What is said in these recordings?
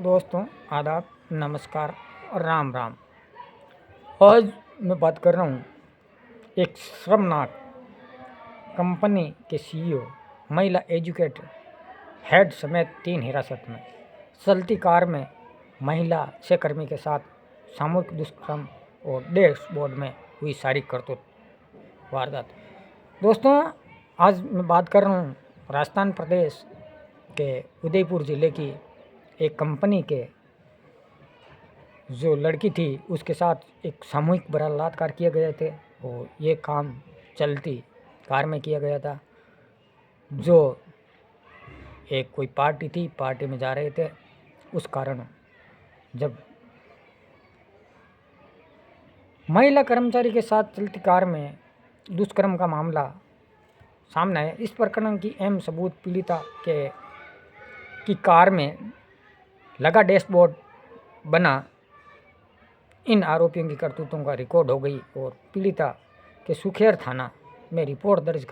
दोस्तों, आदाब, नमस्कार और राम राम। आज मैं बात कर रहा हूँ एक शर्मनाक कंपनी के सीईओ महिला एजुकेटर हेड समेत 3 हिरासत में। चलती कार में महिला सहकर्मी के साथ सामूहिक दुष्कर्म और डैशबोर्ड में हुई सारी करतूत वारदात। दोस्तों, आज मैं बात कर रहा हूँ राजस्थान प्रदेश के उदयपुर ज़िले की एक कंपनी के जो लड़की थी उसके साथ एक सामूहिक बलात्कार किए गए थे और ये काम चलती कार में किया गया था। जो एक कोई पार्टी थी, पार्टी में जा रहे थे, उस कारण जब महिला कर्मचारी के साथ चलती कार में दुष्कर्म का मामला सामने आया। इस प्रकरण की अहम सबूत पीड़िता की कार में लगा डैशबोर्ड बना इन आरोपियों की करतूतों का रिकॉर्ड हो गई और पीड़िता के सुखेर थाना में रिपोर्ट दर्ज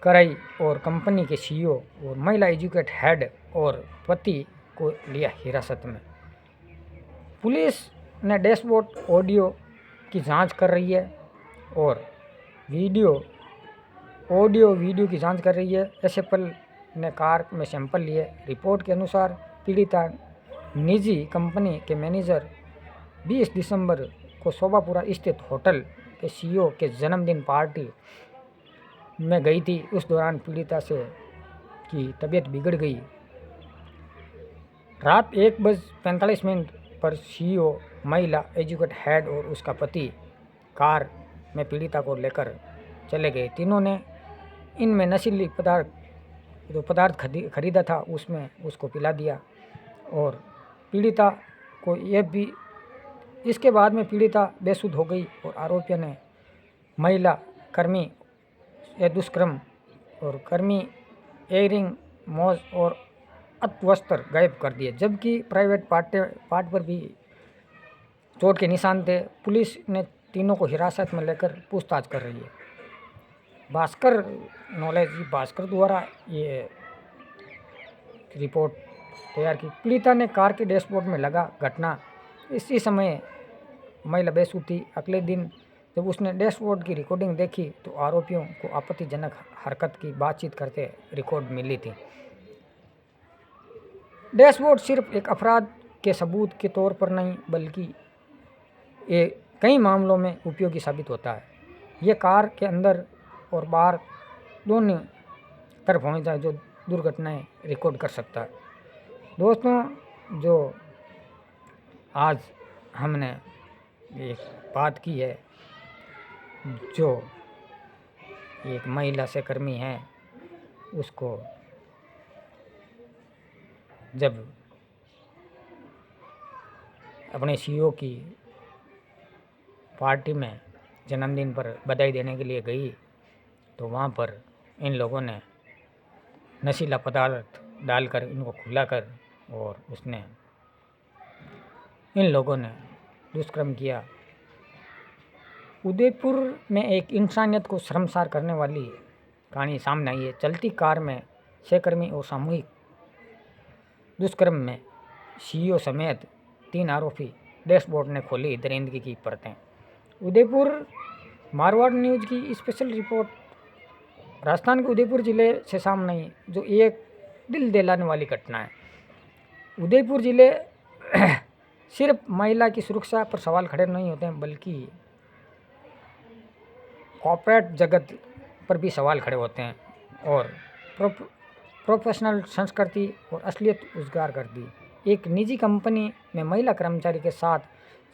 कराई और कंपनी के सीईओ और महिला एजुकेट हेड और पति को लिया हिरासत में। पुलिस ने डैशबोर्ड ऑडियो की जांच कर रही है और वीडियो की जांच कर रही है। एसएफएल ने कार में सैंपल लिए। रिपोर्ट के अनुसार पीड़िता निजी कंपनी के मैनेजर 20 दिसंबर को शोभापुरा स्थित होटल के सीईओ के जन्मदिन पार्टी में गई थी। उस दौरान पीड़िता की तबीयत बिगड़ गई। रात 1:45 पर सीईओ महिला एजुकेट हेड और उसका पति कार में पीड़िता को लेकर चले गए। तीनों ने इनमें नशीली पदार्थ खरीदा था उसमें उसको पिला दिया और पीड़िता को इसके बाद में पीड़िता बेसुध हो गई और आरोपियों ने महिला कर्मी दुष्कर्म और कर्मी एयरिंग मोज और अत्वस्त्र गायब कर दिए, जबकि प्राइवेट पार्ट पर भी चोट के निशान थे। पुलिस ने तीनों को हिरासत में लेकर पूछताछ कर रही है। भास्कर द्वारा ये रिपोर्ट तैयार की। पीड़िता ने कार के डैशबोर्ड में लगा घटना इसी समय महिला बेसुध थी। अगले दिन जब उसने डैशबोर्ड की रिकॉर्डिंग देखी तो आरोपियों को आपत्तिजनक हरकत की बातचीत करते रिकॉर्ड मिली थी। डैशबोर्ड सिर्फ एक अपराध के सबूत के तौर पर नहीं बल्कि ये कई मामलों में उपयोगी साबित होता है। ये कार के अंदर और बाहर दोनों तरफ होने चाहिए जो दुर्घटनाएं रिकॉर्ड कर सकता है। दोस्तों, जो आज हमने एक बात की है, जो एक महिला सहकर्मी है उसको जब अपने सीईओ की पार्टी में जन्मदिन पर बधाई देने के लिए गई तो वहाँ पर इन लोगों ने नशीला पदार्थ डालकर इनको खुलाकर और उसने इन लोगों ने दुष्कर्म किया। उदयपुर में एक इंसानियत को शर्मसार करने वाली कहानी सामने आई है। चलती कार में सहकर्मी और सामूहिक दुष्कर्म में सीईओ समेत 3 आरोपी डैशबोर्ड ने खोली दरिंदगी की परतें। उदयपुर मारवाड़ न्यूज़ की स्पेशल रिपोर्ट राजस्थान के उदयपुर ज़िले से सामने आई, जो एक दिल दहलाने वाली घटना है। उदयपुर ज़िले सिर्फ महिला की सुरक्षा पर सवाल खड़े नहीं होते हैं बल्कि कॉर्पोरेट जगत पर भी सवाल खड़े होते हैं और प्रोफेशनल संस्कृति और असलियत उजागर कर दी। एक निजी कंपनी में महिला कर्मचारी के साथ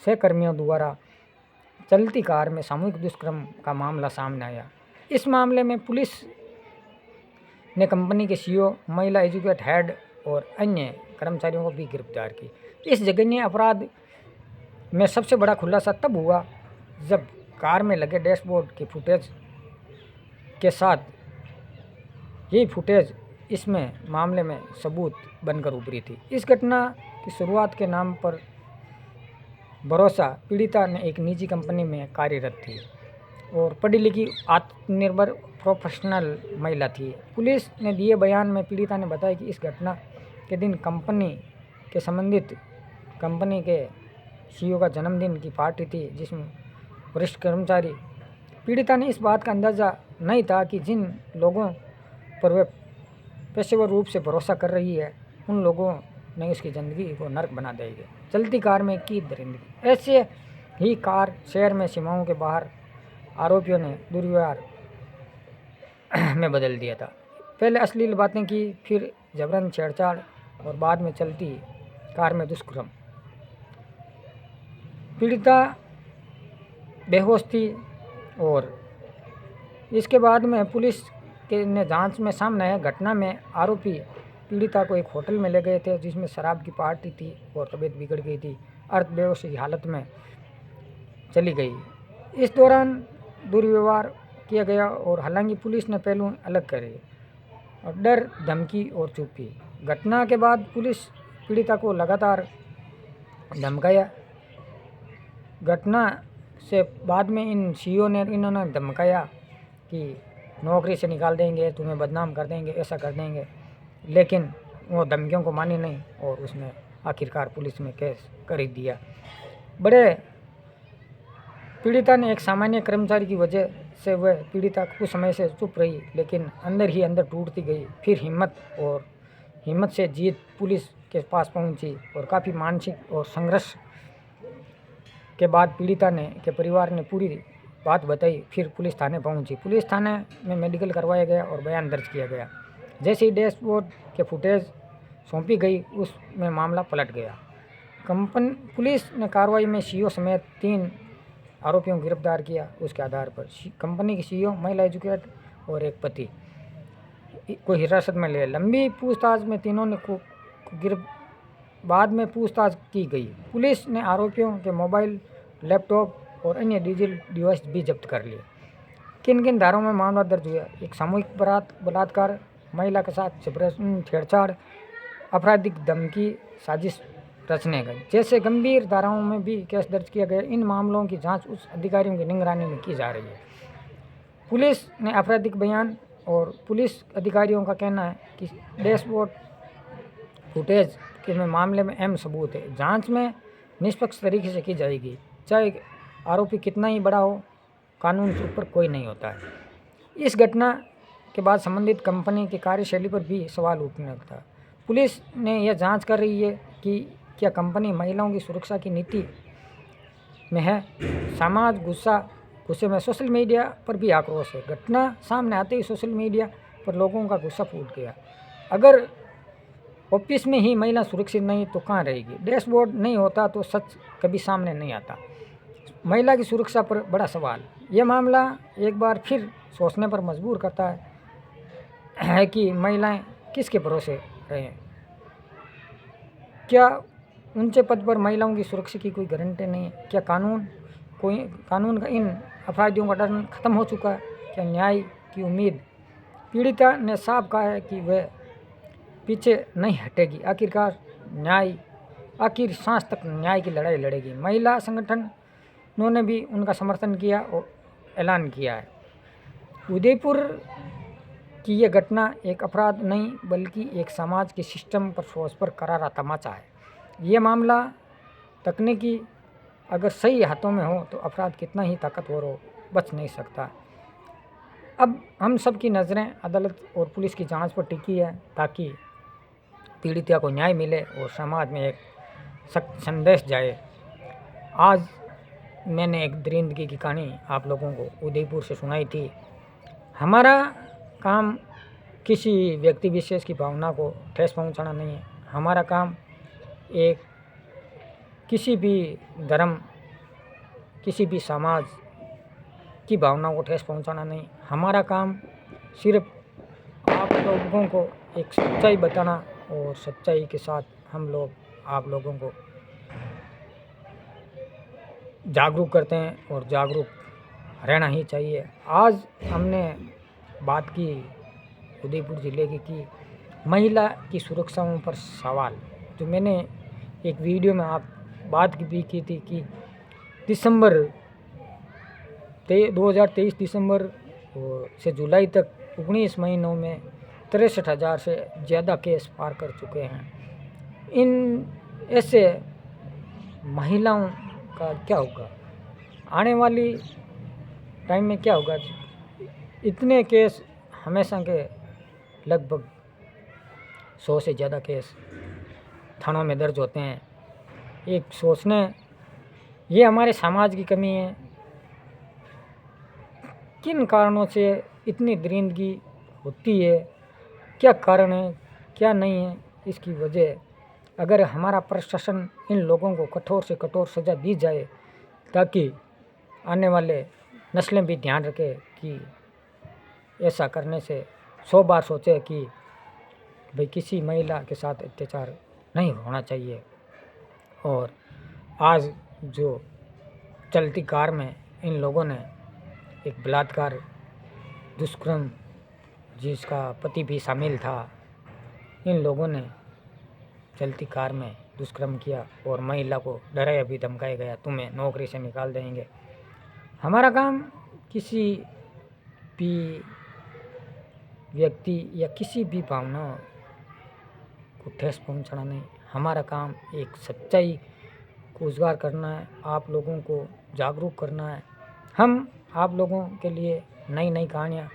सहकर्मियों द्वारा चलती कार में सामूहिक दुष्कर्म का मामला सामने आया। इस मामले में पुलिस ने कंपनी के सीईओ, महिला एजुकेट हेड और अन्य कर्मचारियों को भी गिरफ्तार की। इस जघन्य अपराध में सबसे बड़ा खुलासा तब हुआ जब कार में लगे डैशबोर्ड के फुटेज के साथ यही फुटेज इसमें मामले में सबूत बनकर उभरी थी। इस घटना की शुरुआत के नाम पर भरोसा पीड़िता ने एक निजी कंपनी में कार्यरत थी और पढ़ी लिखी आत्मनिर्भर प्रोफेशनल महिला थी। पुलिस ने दिए बयान में पीड़िता ने बताया कि इस घटना के दिन कंपनी के संबंधित कंपनी के सीईओ का जन्मदिन की पार्टी थी, जिसमें वरिष्ठ कर्मचारी पीड़िता ने इस बात का अंदाज़ा नहीं था कि जिन लोगों पर वह पेशेवर रूप से भरोसा कर रही है उन लोगों ने उसकी ज़िंदगी को नर्क बना देगी। चलती कार में की दरिंदगी। ऐसे ही कार शहर में सीमाओं के बाहर आरोपियों ने दुर्व्यवहार में बदल दिया था। पहले अश्लील बातें की, फिर जबरन छेड़छाड़ और बाद में चलती कार में दुष्कर्म। पीड़िता बेहोश थी और इसके बाद में पुलिस के ने जांच में सामने आया घटना में आरोपी पीड़िता को एक होटल में ले गए थे, जिसमें शराब की पार्टी थी और तबीयत बिगड़ गई थी, अर्धबेहोश की हालत में चली गई। इस दौरान दुर्व्यवहार किया गया और हालांकि पुलिस ने पहलू अलग करे और डर, धमकी और चुप्पी। घटना के बाद पुलिस पीड़िता को लगातार धमकाया। घटना से बाद में इन सीईओ ने इन्होंने धमकाया कि नौकरी से निकाल देंगे, तुम्हें बदनाम कर देंगे, ऐसा कर देंगे, लेकिन वो धमकियों को मानी नहीं और उसने आखिरकार पुलिस में केस कर ही दिया। बड़े पीड़िता ने एक सामान्य कर्मचारी की वजह से वह पीड़िता कुछ समय से चुप रही, लेकिन अंदर ही अंदर टूटती गई। फिर हिम्मत से जीत पुलिस के पास पहुंची और काफ़ी मानसिक और संघर्ष के बाद पीड़िता ने के परिवार ने पूरी बात बताई। फिर पुलिस थाने पहुंची। पुलिस थाने में मेडिकल करवाया गया और बयान दर्ज किया गया। जैसे ही डैशबोर्ड के फुटेज सौंपी गई, उसमें मामला पलट गया। पुलिस ने कार्रवाई में सीईओ समेत 3 आरोपियों को गिरफ्तार किया। उसके आधार पर कंपनी की सीईओ, महिला एजुकेटर और एक पति को हिरासत में लिया। लंबी पूछताछ में तीनों ने बाद में पूछताछ की गई। पुलिस ने आरोपियों के मोबाइल, लैपटॉप और अन्य डिजिटल डिवाइस भी जब्त कर लिए। किन किन धाराओं में मामला दर्ज हुआ? एक सामूहिक बलात्कार, महिला के साथ जबरन छेड़छाड़, आपराधिक धमकी, साजिश रचने गए जैसे गंभीर धाराओं में भी केस दर्ज किया गया। इन मामलों की जांच उच्च अधिकारियों की निगरानी में की जा रही है। पुलिस ने आपराधिक बयान और पुलिस अधिकारियों का कहना है कि डैशबोर्ड फुटेज के मामले में अहम सबूत है। जांच में निष्पक्ष तरीके से की जाएगी, चाहे आरोपी कितना ही बड़ा हो, कानून के ऊपर कोई नहीं होता है। इस घटना के बाद संबंधित कंपनी की कार्यशैली पर भी सवाल उठने लगता है। पुलिस ने यह जांच कर रही है कि क्या कंपनी महिलाओं की सुरक्षा की नीति में है। समाज गुस्से में सोशल मीडिया पर भी आक्रोश है। घटना सामने आते ही सोशल मीडिया पर लोगों का गुस्सा फूट गया। अगर ऑफिस में ही महिला सुरक्षित नहीं तो कहाँ रहेगी? डैशबोर्ड नहीं होता तो सच कभी सामने नहीं आता। महिला की सुरक्षा पर बड़ा सवाल। यह मामला एक बार फिर सोचने पर मजबूर करता है कि महिलाएं किसके भरोसे रहें। क्या ऊंचे पद पर महिलाओं की सुरक्षा की कोई गारंटी नहीं है? क्या कानून का इन अपराधियों का डर खत्म हो चुका है? क्या न्याय की उम्मीद? पीड़िता ने साफ कहा है कि वह पीछे नहीं हटेगी। आखिर सांस तक न्याय की लड़ाई लड़ेगी। महिला संगठनों ने भी उनका समर्थन किया और ऐलान किया है। उदयपुर की यह घटना एक अपराध नहीं बल्कि एक समाज के सिस्टम पर सोच पर करारा तमाचा है। यह मामला तकनीकी अगर सही हाथों में हो तो अपराध कितना ही ताकतवर हो, बच नहीं सकता। अब हम सब की नज़रें अदालत और पुलिस की जांच पर टिकी है ताकि पीड़िता को न्याय मिले और समाज में एक सख्त संदेश जाए। आज मैंने एक दरिंदगी की कहानी आप लोगों को उदयपुर से सुनाई थी। हमारा काम किसी व्यक्ति विशेष की भावना को ठेस पहुंचाना नहीं है। हमारा काम किसी भी धर्म, किसी भी समाज की भावनाओं को ठेस पहुंचाना नहीं। हमारा काम सिर्फ आप लोगों को एक सच्चाई बताना और सच्चाई के साथ हम लोग आप लोगों को जागरूक करते हैं और जागरूक रहना ही चाहिए। आज हमने बात की उदयपुर ज़िले की महिला की सुरक्षाओं पर सवाल, जो मैंने एक वीडियो में आप बात भी की थी कि 2023 दिसंबर से जुलाई तक 19 महीनों में 63,000 से ज़्यादा केस पार कर चुके हैं। इन ऐसे महिलाओं का क्या होगा आने वाली टाइम में? क्या होगा? इतने केस हमेशा के लगभग 100 से ज़्यादा केस थानों में दर्ज होते हैं। एक सोचने ये हमारे समाज की कमी है। किन कारणों से इतनी दरिंदगी होती है? क्या कारण है, क्या नहीं है? इसकी वजह अगर हमारा प्रशासन इन लोगों को कठोर से कठोर सज़ा दी जाए ताकि आने वाले नस्लें भी ध्यान रखें कि ऐसा करने से 100 बार सोचे कि भाई किसी महिला के साथ अत्याचार नहीं होना चाहिए। और आज जो चलती कार में इन लोगों ने एक बलात्कार दुष्कर्म जिसका पति भी शामिल था, इन लोगों ने चलती कार में दुष्कर्म किया और महिला को डराया भी धमकाया गया, तुम्हें नौकरी से निकाल देंगे। हमारा काम किसी भी व्यक्ति या किसी भी भावना को ठेस पहुंचाना नहीं। हमारा काम एक सच्चाई को उजागर करना है, आप लोगों को जागरूक करना है। हम आप लोगों के लिए नई नई कहानियाँ,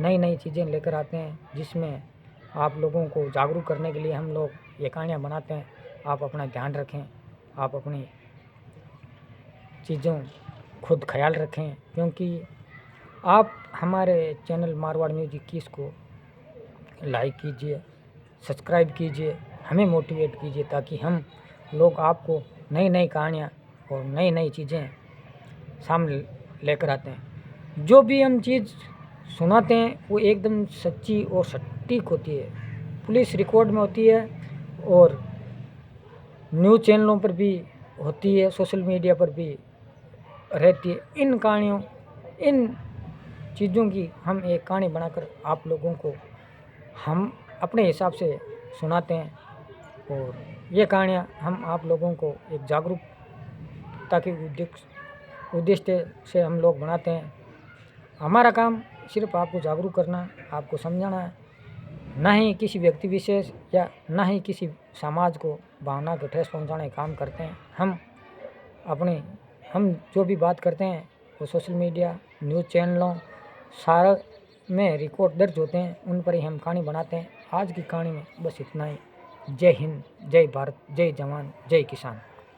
नई नई चीज़ें लेकर आते हैं जिसमें आप लोगों को जागरूक करने के लिए हम लोग ये कहानियाँ बनाते हैं। आप अपना ध्यान रखें, आप अपनी चीज़ों खुद ख्याल रखें, क्योंकि आप हमारे चैनल मारवाड़ म्यूजिक किस को लाइक कीजिए, सब्सक्राइब कीजिए, हमें मोटिवेट कीजिए ताकि हम लोग आपको नई नई कहानियाँ और नई नई चीज़ें सामने लेकर आते हैं। जो भी हम चीज़ सुनाते हैं वो एकदम सच्ची और सटीक होती है, पुलिस रिकॉर्ड में होती है और न्यूज़ चैनलों पर भी होती है, सोशल मीडिया पर भी रहती है। इन कहानियों, इन चीज़ों की हम एक कहानी बनाकर आप लोगों को हम अपने हिसाब से सुनाते हैं और ये कहानियाँ हम आप लोगों को एक जागरूकता के उद्देश्य से हम लोग बनाते हैं। हमारा काम सिर्फ आपको जागरूक करना, आपको समझाना है, ना ही किसी व्यक्ति विशेष या ना ही किसी समाज को भावना को ठेस पहुंचाने का काम करते हैं। हम जो भी बात करते हैं वो सोशल मीडिया, न्यूज़ चैनलों सारा में रिकॉर्ड दर्ज होते हैं, उन पर ही हम कहानी बनाते हैं। आज की कहानी में बस इतना ही। जय हिंद, जय भारत, जय जवान, जय किसान।